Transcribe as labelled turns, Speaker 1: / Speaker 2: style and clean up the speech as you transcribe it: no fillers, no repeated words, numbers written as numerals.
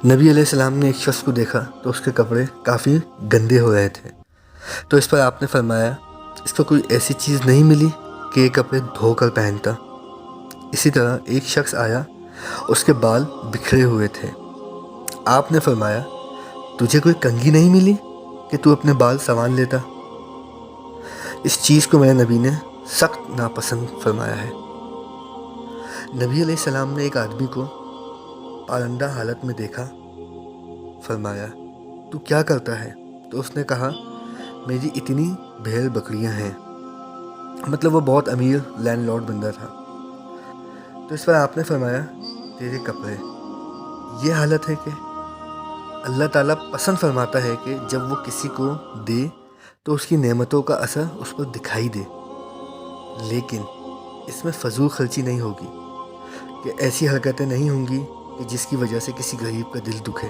Speaker 1: نبی علیہ السلام نے ایک شخص کو دیکھا تو اس کے کپڑے کافی گندے ہو رہے تھے، تو اس پر آپ نے فرمایا اس کو کوئی ایسی چیز نہیں ملی کہ یہ کپڑے دھو کر پہنتا۔ اسی طرح ایک شخص آیا، اس کے بال بکھرے ہوئے تھے، آپ نے فرمایا تجھے کوئی کنگھی نہیں ملی کہ تو اپنے بال سنوار لیتا؟ اس چیز کو میرے نبی نے سخت ناپسند فرمایا ہے۔ نبی علیہ السلام نے ایک آدمی کو پالندہ حالت میں دیکھا، فرمایا تو کیا کرتا ہے؟ تو اس نے کہا میری اتنی بھیڑ بکریاں ہیں، مطلب وہ بہت امیر لینڈ لارڈ بندہ تھا۔ تو اس پر آپ نے فرمایا تیرے کپڑے، یہ حالت ہے کہ اللہ تعالیٰ پسند فرماتا ہے کہ جب وہ کسی کو دے تو اس کی نعمتوں کا اثر اس پر دکھائی دے، لیکن اس میں فضول خرچی نہیں ہوگی، کہ ایسی حرکتیں نہیں ہوں گی کہ جس کی وجہ سے کسی غریب کا دل دکھے۔